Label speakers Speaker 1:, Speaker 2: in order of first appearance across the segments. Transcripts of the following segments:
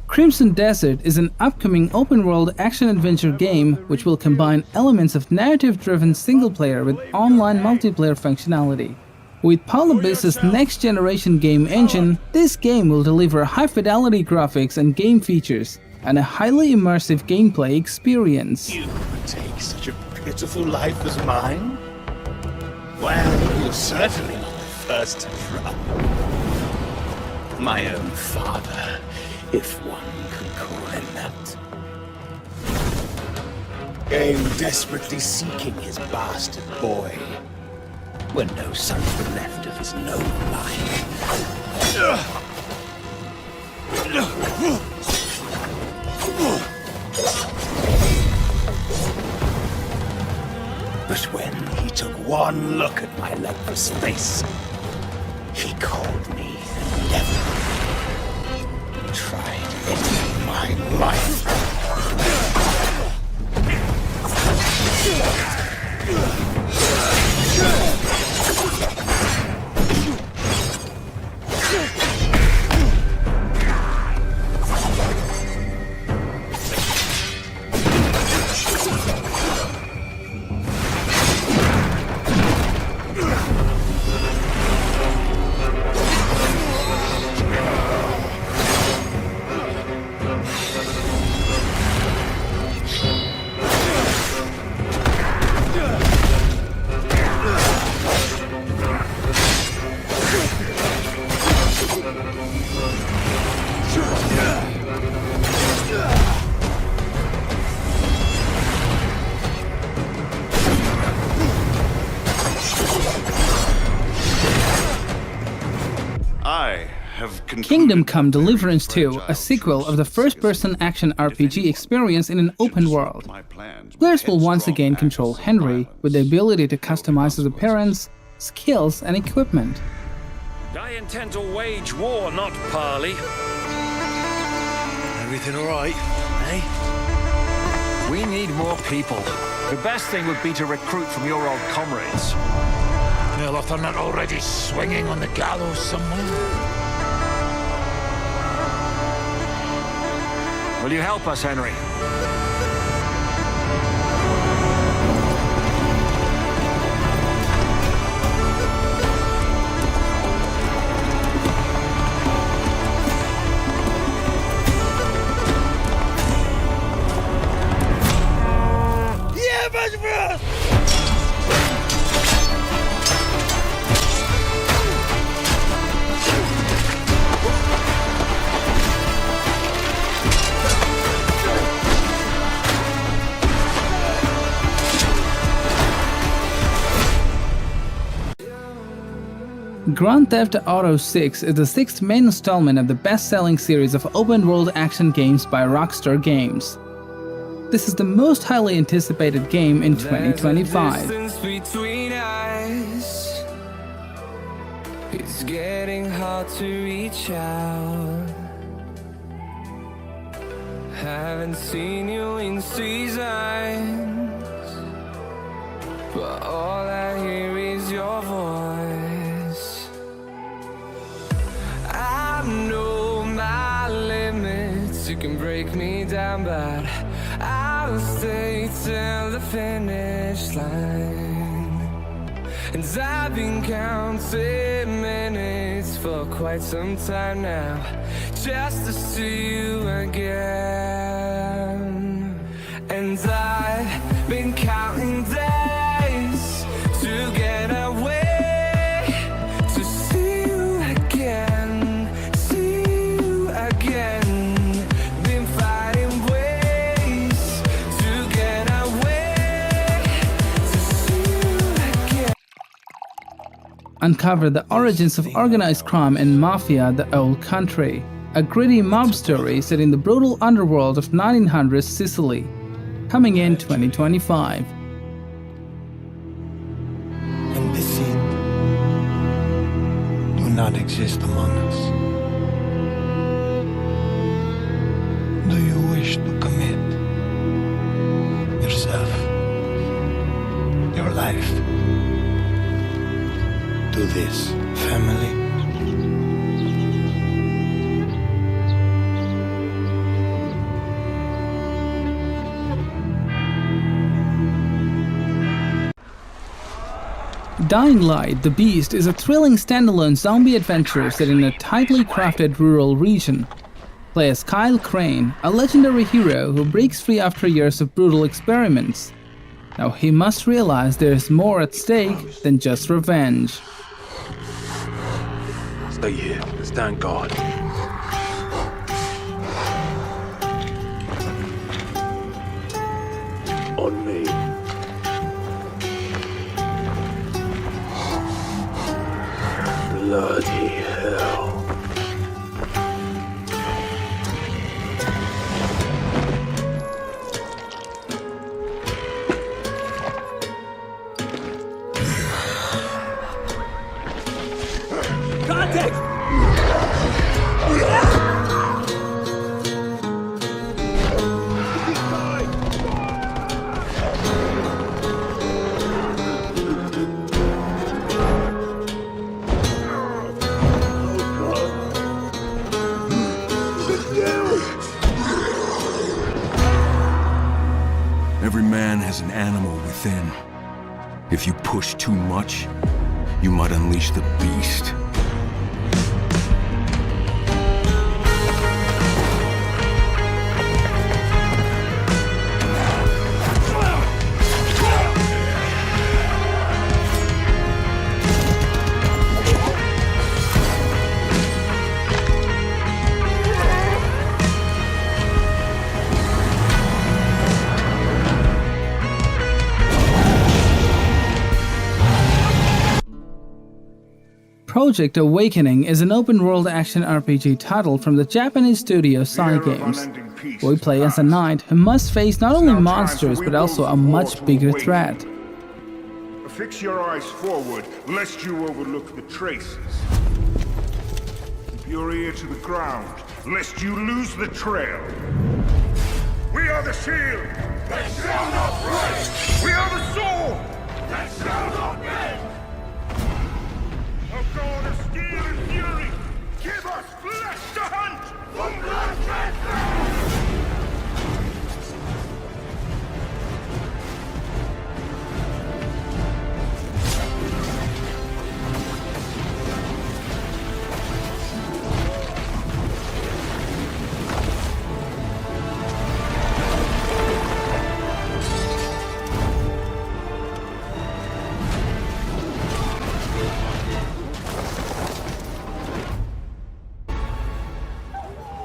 Speaker 1: Crimson Desert is an upcoming open-world action-adventure game which will combine elements of narrative-driven single-player with online multiplayer functionality. With Paulabus's next-generation game engine, this game will deliver high-fidelity graphics and game features, and a highly immersive gameplay experience.
Speaker 2: You take such a pitiful life as mine? Well, you're certainly not the first to try. My own father, if one could call him that. Came desperately seeking his bastard boy, when no sons were left of his noble line. But when he took one look at my leprous face, he called me a devil. Tried ending my life.
Speaker 1: Kingdom Come: Deliverance 2, a sequel of the first-person action RPG experience in an open world. Players will once again control Henry, with the ability to customize his appearance, skills, and equipment.
Speaker 3: I intend to wage war, not parley.
Speaker 4: Everything all right, eh?
Speaker 3: We need more people. The best thing would be to recruit from your old comrades.
Speaker 5: Well, if they're not already swinging on the gallows somewhere.
Speaker 3: Will you help us, Henry?
Speaker 5: Yeah, bros!
Speaker 1: Grand Theft Auto 6 is the sixth main installment of the best-selling series of open-world action games by Rockstar Games. This is the most highly anticipated game in 2025.
Speaker 6: It's getting hard to reach out. Haven't seen you in seasons, but all I hear is your voice. I know my limits, you can break me down, but I'll stay till the finish line. And I've been counting minutes for quite some time now, just to see you again. And I've been counting days to get away, to see you again, see you again. Been finding ways to get away, to see you again.
Speaker 1: Uncover the origins of organized crime and mafia, the old country. A gritty mob story set in the brutal underworld of 1900s Sicily. Coming in 2025.
Speaker 4: And the sin do not exist among us. Do you wish to commit yourself, your life, to this, family?
Speaker 1: Dying Light: The Beast is a thrilling standalone zombie adventure set in a tightly crafted rural region. Play as Kyle Crane, a legendary hero who breaks free after years of brutal experiments. Now he must realize there is more at stake than just revenge.
Speaker 7: Stay here. Stand guard. On me. Bloody hell.
Speaker 8: Every man has an animal within. If you push too much, you might unleash the beast.
Speaker 1: Project Awakening is an open-world action RPG title from the Japanese studio Cygames. We play as a knight who must face not only monsters but also a much bigger threat.
Speaker 9: Fix your eyes forward, lest you overlook the traces. Keep your ear to the ground, lest you lose the trail. We are the shield that shall not break. We are the sword that shall not bend. O God of steel and fury, give us flesh to hunt from blood transfer.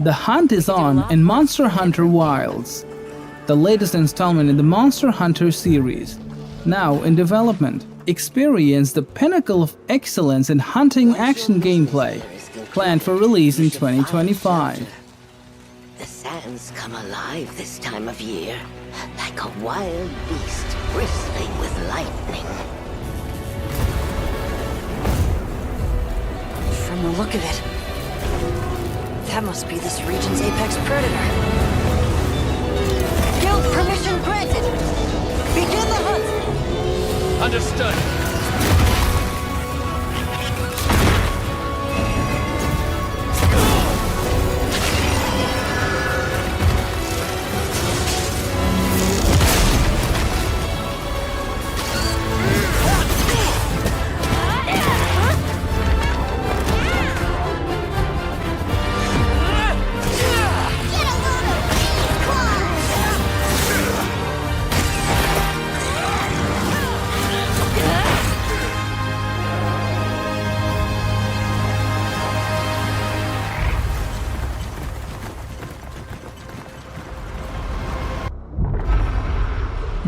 Speaker 1: The hunt is on in Monster Hunter Wilds, the latest installment in the Monster Hunter series. Now in development, experience the pinnacle of excellence in hunting action gameplay, planned for release in 2025.
Speaker 10: The sands come alive this time of year, like a wild beast bristling with lightning.
Speaker 11: From the look of it, that must be this region's apex predator. Guild permission granted! Begin the hunt!
Speaker 3: Understood.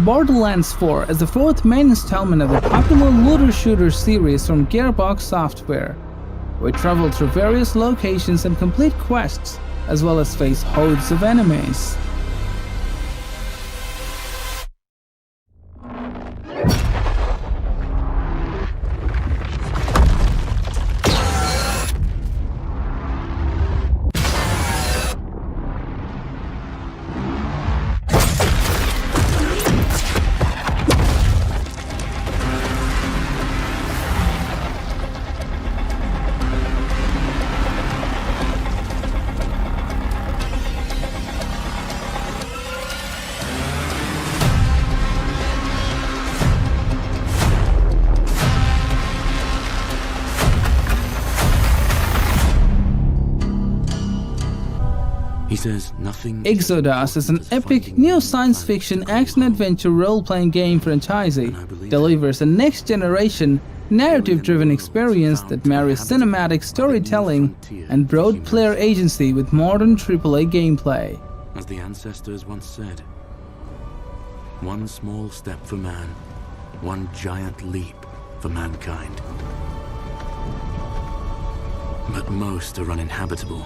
Speaker 1: Borderlands 4 is the fourth main installment of the popular looter-shooter series from Gearbox Software. We travel through various locations and complete quests, as well as face hordes of enemies.
Speaker 12: He says nothing.
Speaker 1: Exodus is an epic new science fiction action-adventure role-playing game franchise delivers a next-generation, narrative-driven experience that marries cinematic storytelling and broad player agency with modern AAA gameplay.
Speaker 12: As the ancestors once said, one small step for man, one giant leap for mankind. But most are uninhabitable,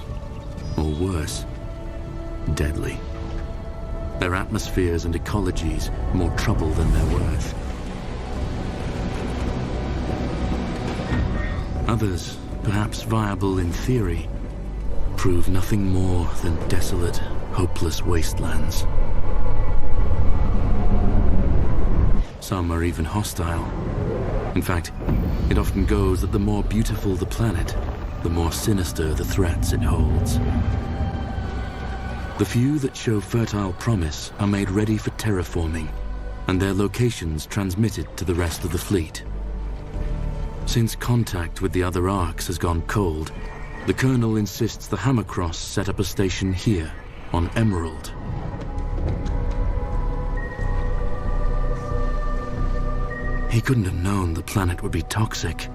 Speaker 12: or worse, deadly. Their atmospheres and ecologies more trouble than they're worth. Others, perhaps viable in theory, prove nothing more than desolate, hopeless wastelands. Some are even hostile. In fact, it often goes that the more beautiful the planet, the more sinister the threats it holds. The few that show fertile promise are made ready for terraforming, and their locations transmitted to the rest of the fleet. Since contact with the other arcs has gone cold, the Colonel insists the Hammercross set up a station here, on Emerald. He couldn't have known the planet would be toxic.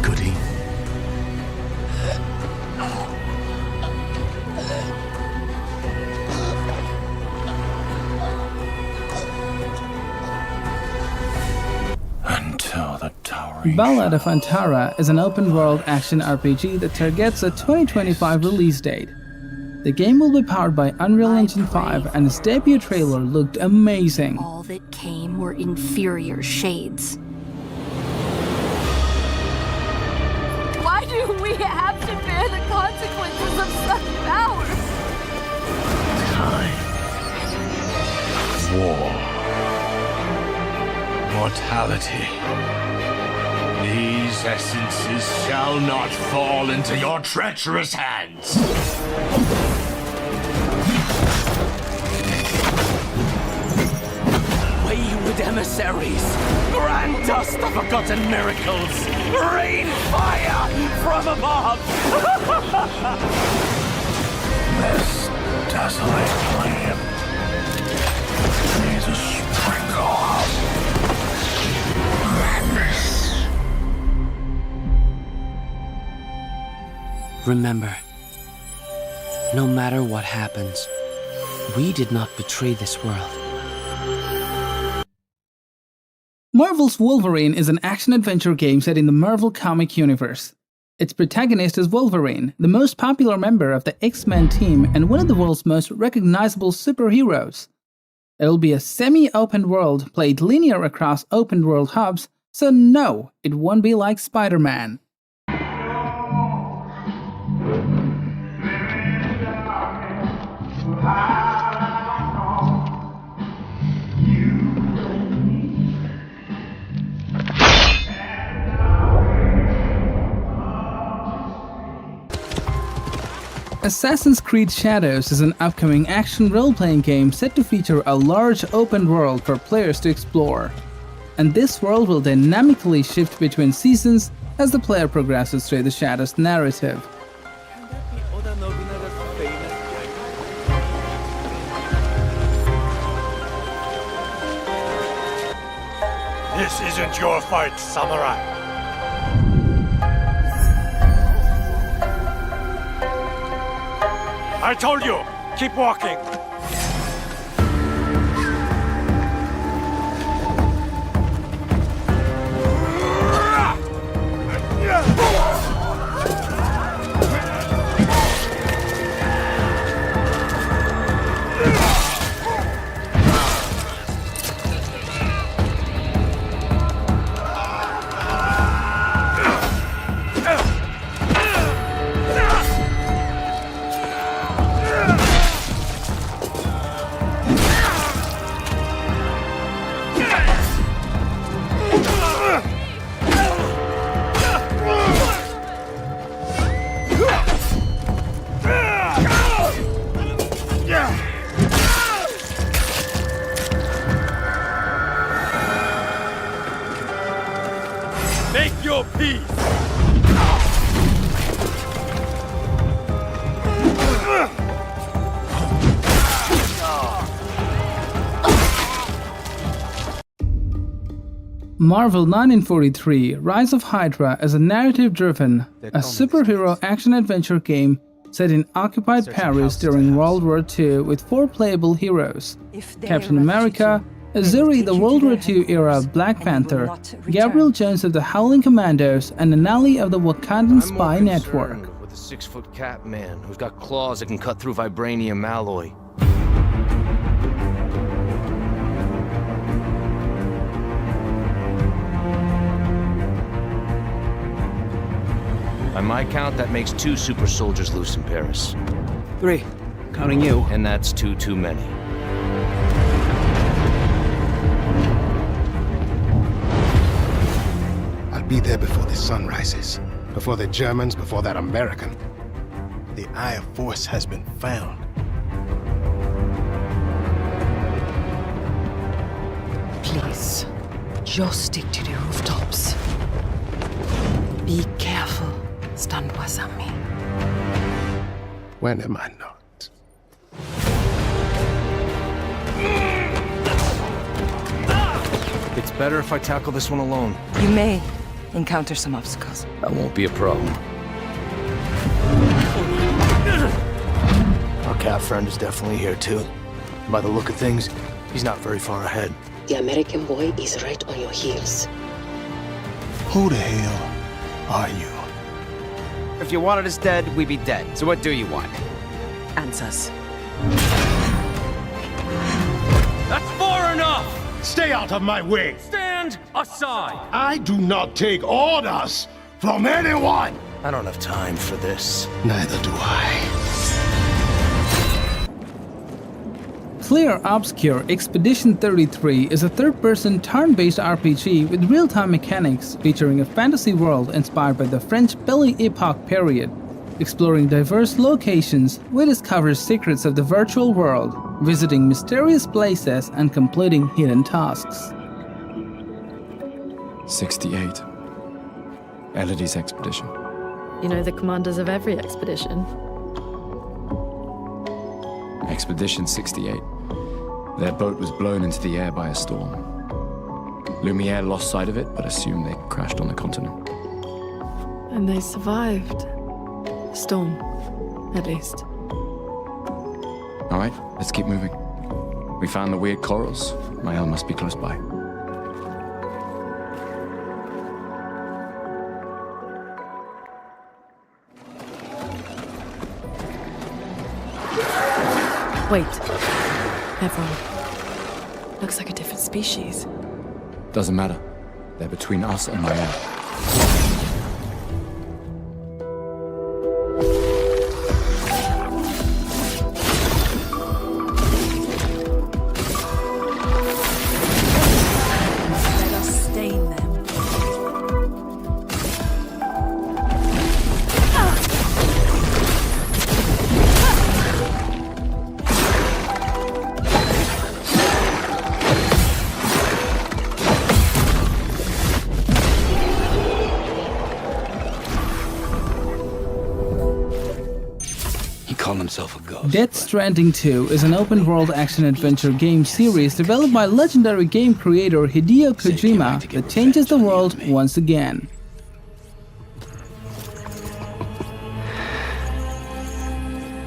Speaker 12: Could he?
Speaker 5: Until the tower.
Speaker 1: Ballad of Antara is an open-world action RPG that targets a 2025 release date. The game will be powered by Unreal Engine 5 and its debut trailer looked amazing.
Speaker 11: All that came were inferior shades.
Speaker 13: Why do we have to bear the consequences of such power?
Speaker 5: Time. War. Mortality. These essences shall not fall into your treacherous hands.
Speaker 14: Wayward emissaries, grant us the forgotten miracles. Rain fire from above.
Speaker 5: This desolate land needs a sprinkle of madness.
Speaker 14: Remember, no matter what happens, we did not betray this world.
Speaker 1: Marvel's Wolverine is an action-adventure game set in the Marvel comic universe. Its protagonist is Wolverine, the most popular member of the X-Men team and one of the world's most recognizable superheroes. It will be a semi-open world played linear across open-world hubs, so no, it won't be like Spider-Man. Assassin's Creed Shadows is an upcoming action role-playing game set to feature a large open world for players to explore. And this world will dynamically shift between seasons as the player progresses through the Shadows narrative.
Speaker 5: This isn't your fight, samurai. I told you, keep walking. Make your peace!
Speaker 1: Marvel 1943 Rise of Hydra is a narrative-driven, a superhero action-adventure game set in occupied Paris during World War II with 4 playable heroes: Captain America, Azuri the World War II era Black Panther, Gabriel Jones of the Howling Commandos, and Anali of the Wakandan Spy Network.
Speaker 3: With a 6-foot cat man who's got claws that can cut through vibranium alloy. By my count, that makes 2 super soldiers loose in Paris.
Speaker 14: 3, counting you.
Speaker 3: And that's 2 too many.
Speaker 15: I'll be there before the sun rises. Before the Germans, before that American. The Eye of Force has been found.
Speaker 11: Please, just stick to the rooftops. Be careful, stand wasami.
Speaker 15: When am I not?
Speaker 3: It's better if I tackle this one alone.
Speaker 11: You may encounter some obstacles.
Speaker 3: That won't be a problem.
Speaker 2: Our cat friend is definitely here too. By the look of things, he's not very far ahead.
Speaker 10: The American boy is right on your heels.
Speaker 15: Who the hell are you?
Speaker 14: If you wanted us dead, we'd be dead. So what do you want?
Speaker 11: Answers.
Speaker 5: That's far enough!
Speaker 15: Stay out of my way!
Speaker 5: Stand aside!
Speaker 15: I do not take orders from anyone!
Speaker 2: I don't have time for this.
Speaker 15: Neither do I.
Speaker 1: Clear Obscure Expedition 33 is a third-person turn-based RPG with real-time mechanics featuring a fantasy world inspired by the French Belle Epoque period. Exploring diverse locations, we discover secrets of the virtual world, visiting mysterious places and completing hidden tasks.
Speaker 16: 68. Elodie's expedition.
Speaker 13: You know the commanders of every expedition.
Speaker 16: Expedition 68. Their boat was blown into the air by a storm. Lumiere lost sight of it, but assumed they crashed on the continent.
Speaker 13: And they survived. The storm, at least.
Speaker 16: All right, let's keep moving. We found the weird corals. Mael must be close by.
Speaker 13: Wait. Everyone. Looks like a different species.
Speaker 16: Doesn't matter. They're between us and Mael.
Speaker 11: Let us stain them.
Speaker 2: Himself a ghost.
Speaker 1: Death Stranding 2 is an open-world action-adventure game series developed by legendary game creator Hideo Kojima that changes the world once again.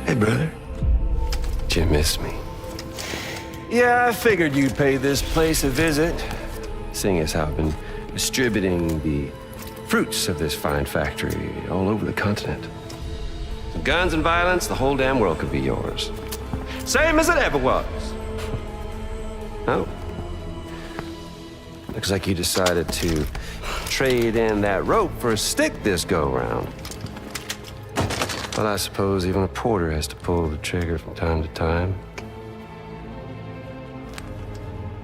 Speaker 17: Hey, brother. Did you miss me? Yeah, I figured you'd pay this place a visit, seeing as how I've been distributing the fruits of this fine factory all over the continent. Guns and violence, the whole damn world could be yours. Same as it ever was. Oh. Looks like you decided to trade in that rope for a stick this go-round. Well, I suppose even a porter has to pull the trigger from time to time.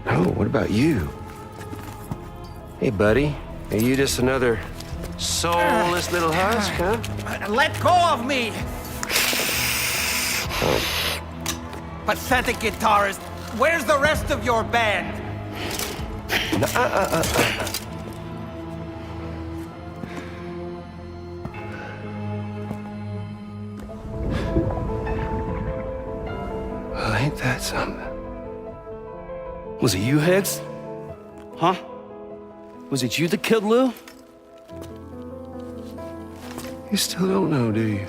Speaker 17: Oh, what about you? Hey, buddy. Are you just another soulless little husk, huh?
Speaker 14: Let go of me!
Speaker 17: Oh.
Speaker 14: Pathetic guitarist, where's the rest of your band?
Speaker 17: Well, ain't that something? Was it you, Heads? Huh? Was it you that killed Lou? You still don't know, do you?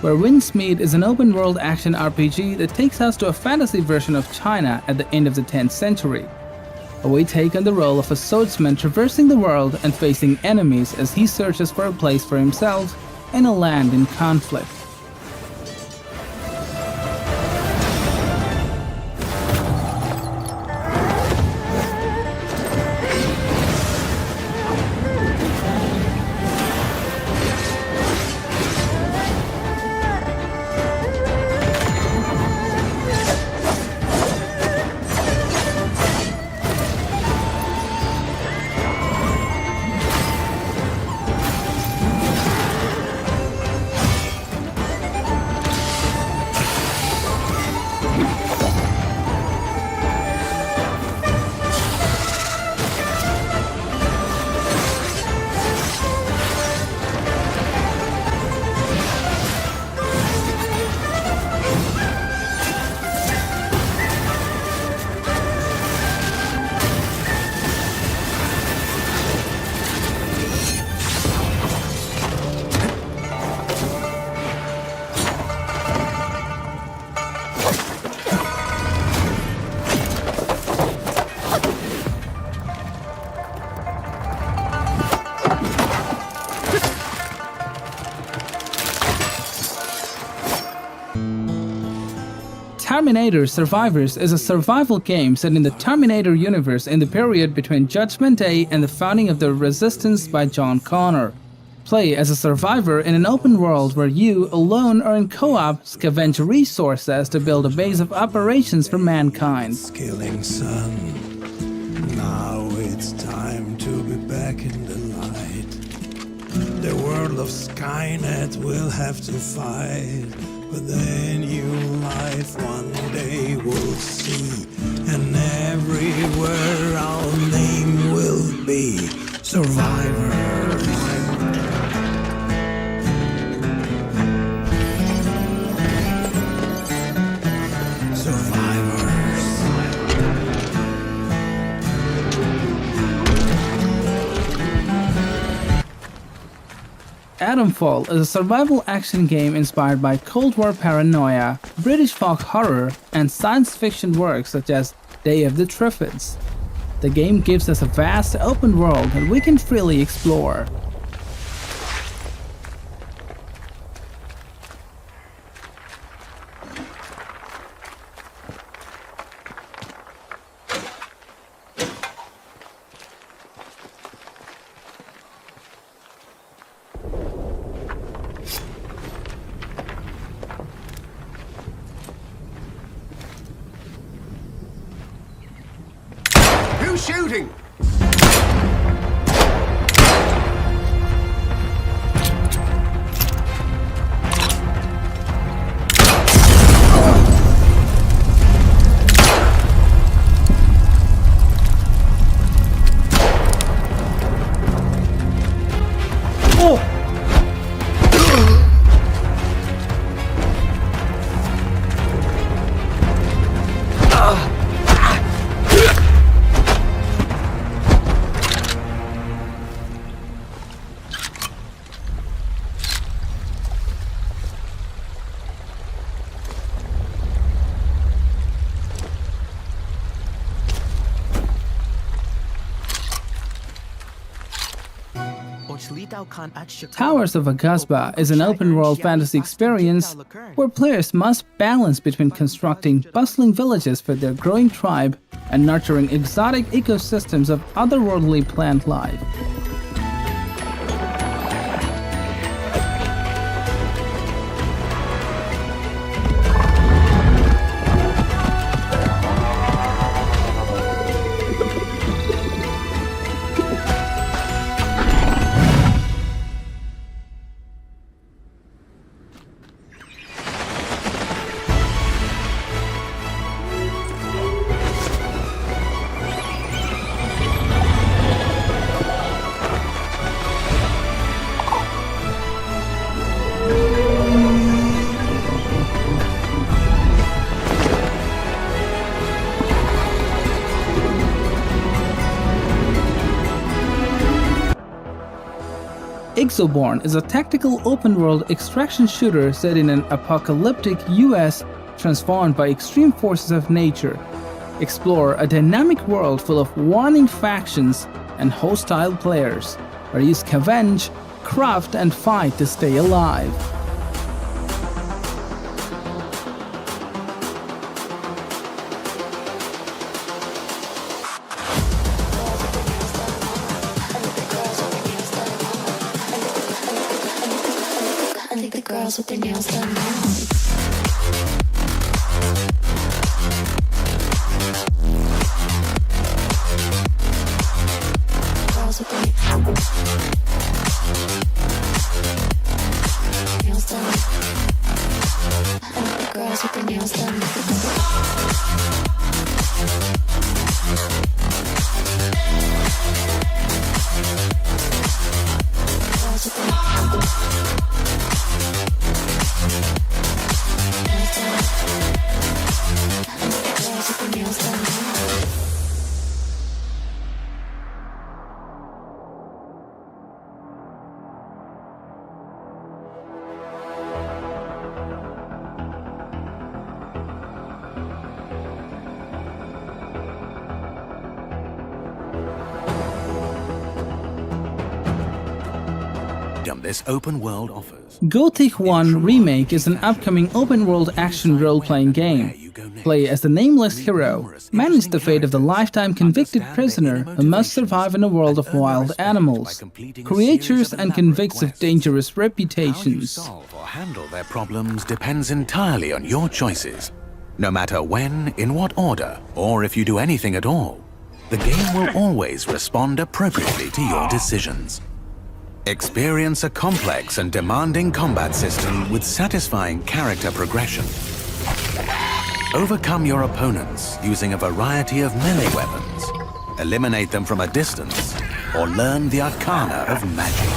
Speaker 1: Where Windsmead is an open-world action RPG that takes us to a fantasy version of China at the end of the 10th century. We take on the role of a swordsman traversing the world and facing enemies as he searches for a place for himself in a land in conflict. Terminator Survivors is a survival game set in the Terminator universe in the period between Judgment Day and the founding of the Resistance by John Connor. Play as a survivor in an open world where you, alone or in co-op, scavenge resources to build a base of operations for mankind.
Speaker 4: Killing sun. Now it's time to be back in the light. The world of Skynet will have to fight. But the new life one day we'll see, and everywhere our name will be survivors.
Speaker 1: Atomfall is a survival action game inspired by Cold War paranoia, British folk horror, and science fiction works such as Day of the Triffids. The game gives us a vast open world that we can freely explore.
Speaker 17: Who's shooting?
Speaker 1: Towers of Agasba is an open-world fantasy experience where players must balance between constructing bustling villages for their growing tribe and nurturing exotic ecosystems of otherworldly plant life. Exoborn is a tactical open-world extraction shooter set in an apocalyptic US transformed by extreme forces of nature. Explore a dynamic world full of warring factions and hostile players, where you scavenge, craft and fight to stay alive.
Speaker 18: Girls with their nails done now. Girls with their nails done. I like the girls with their nails done. Girls with their
Speaker 2: this open world offers.
Speaker 1: Gothic 1 Remake is an upcoming open-world action role-playing game. Play as the nameless hero, manage the fate of the lifetime convicted prisoner who must survive in a world of wild animals, creatures and convicts of dangerous reputations.
Speaker 2: How you solve or handle their problems depends entirely on your choices. No matter when, in what order, or if you do anything at all, the game will always respond appropriately to your decisions. Experience a complex and demanding combat system with satisfying character progression. Overcome your opponents using a variety of melee weapons, eliminate them from a distance, or learn the arcana of magic.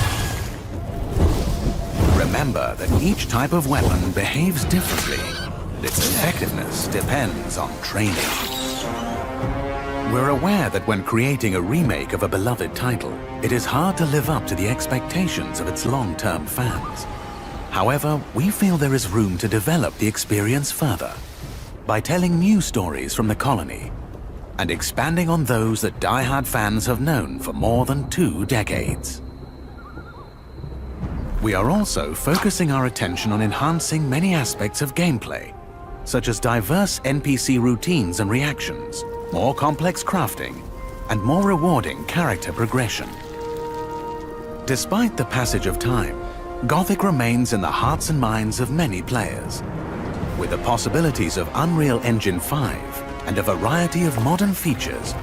Speaker 2: Remember that each type of weapon behaves differently, and its effectiveness depends on training. We're aware that when creating a remake of a beloved title, it is hard to live up to the expectations of its long-term fans. However, we feel there is room to develop the experience further by telling new stories from the colony and expanding on those that die-hard fans have known for more than 2 decades. We are also focusing our attention on enhancing many aspects of gameplay, such as diverse NPC routines and reactions, more complex crafting, and more rewarding character progression. Despite the passage of time, Gothic remains in the hearts and minds of many players. With the possibilities of Unreal Engine 5 and a variety of modern features,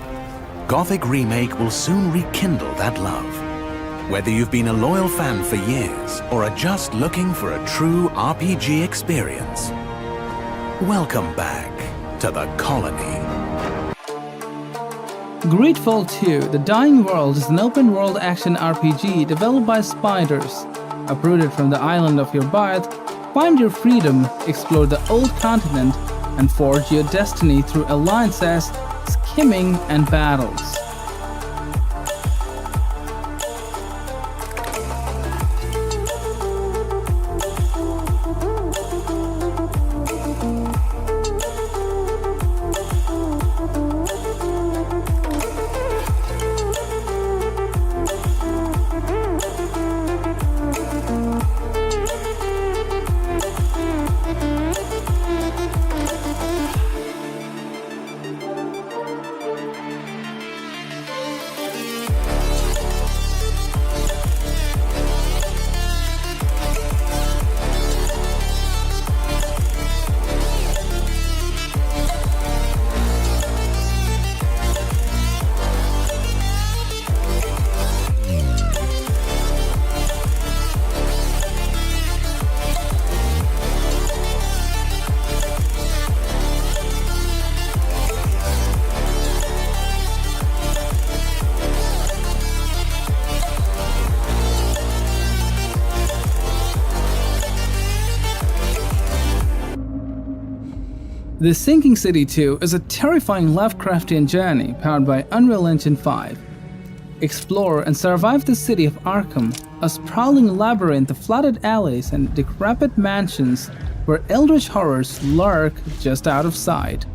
Speaker 2: Gothic Remake will soon rekindle that love. Whether you've been a loyal fan for years or are just looking for a true RPG experience, welcome back to the colony.
Speaker 1: Greedfall 2 The Dying World is an open-world action RPG developed by Spiders. Uprooted from the island of your birth, find your freedom, explore the old continent, and forge your destiny through alliances, skimming, and battles. The Sinking City 2 is a terrifying Lovecraftian journey powered by Unreal Engine 5. Explore and survive the city of Arkham, a sprawling labyrinth of flooded alleys and decrepit mansions where eldritch horrors lurk just out of sight.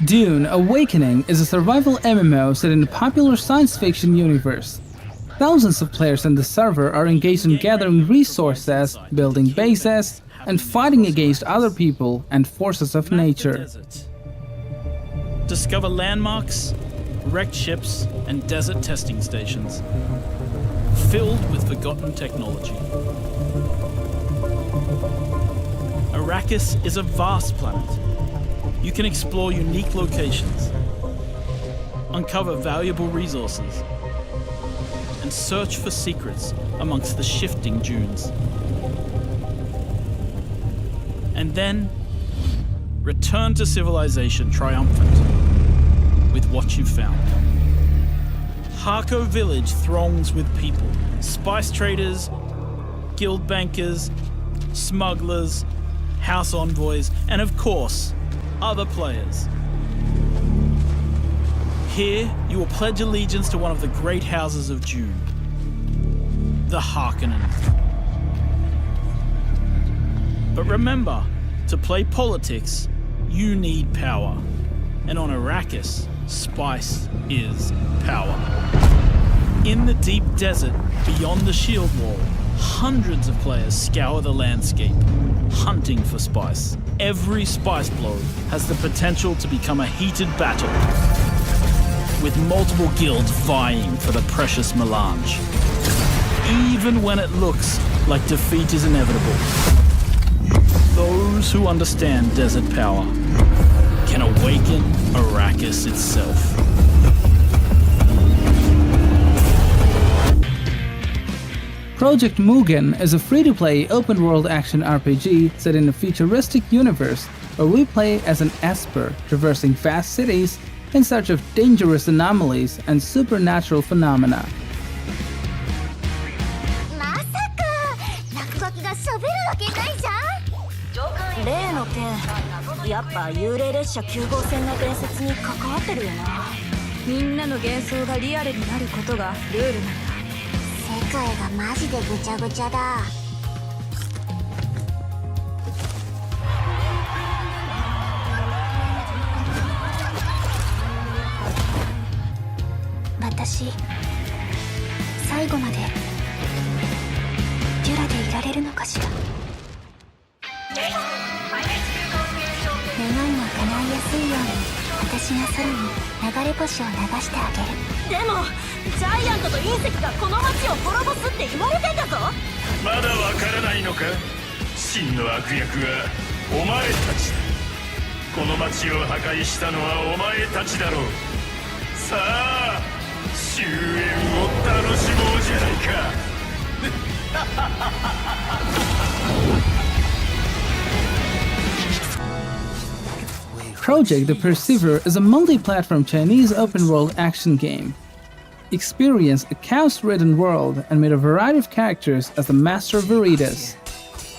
Speaker 1: Dune: Awakening is a survival MMO set in a popular science fiction universe. Thousands of players on the server are engaged in gathering resources, building bases, and fighting against other people and forces of nature.
Speaker 19: Discover landmarks, wrecked ships, and desert testing stations, filled with forgotten technology. Arrakis is a vast planet. You can explore unique locations, uncover valuable resources, and search for secrets amongst the shifting dunes. And then, return to civilization triumphant with what you've found. Harko village throngs with people, spice traders, guild bankers, smugglers, house envoys, and of course, other players. Here, you will pledge allegiance to one of the great houses of Dune, the Harkonnen. But remember, to play politics, you need power. And on Arrakis, spice is power. In the deep desert beyond the shield wall, hundreds of players scour the landscape, hunting for spice. Every spice blow has the potential to become a heated battle, with multiple guilds vying for the precious melange. Even when it looks like defeat is inevitable, those who understand desert power can awaken Arrakis itself.
Speaker 1: Project Mugen is a free-to-play open-world action RPG set in a futuristic universe where we play as an Esper, traversing vast cities in search of dangerous anomalies and supernatural phenomena.
Speaker 13: まさか落書きが喋るわけないじゃん。
Speaker 11: 例の件、やっぱ幽霊列車9号線の伝説に関わってるよな。みんなの幻想がリアルになることがルールなんだ。
Speaker 13: 世界がマジでぐちゃぐちゃだ。私、最後までデュラでいられるのかしら。願いが叶いやすいように、私が空に流れ星を流してあげる。
Speaker 11: でもジャイアントと隕石がこの街を滅ぼすって言われてんだぞ。
Speaker 20: まだわからないのか。真の悪役はお前たちだ。この街を破壊したのはお前たちだろう。さあ終焉を楽しもうじゃないか。
Speaker 1: Project The Perceiver is a multi-platform Chinese open-world action game. Experience a chaos-ridden world and meet a variety of characters as the Master Veritas.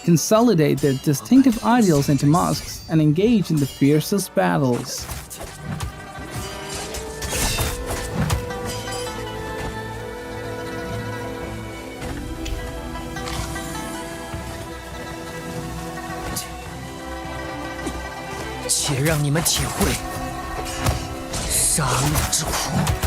Speaker 1: Consolidate their distinctive ideals into mosques and engage in the fiercest battles.
Speaker 21: 且让你们体会杀戮之苦。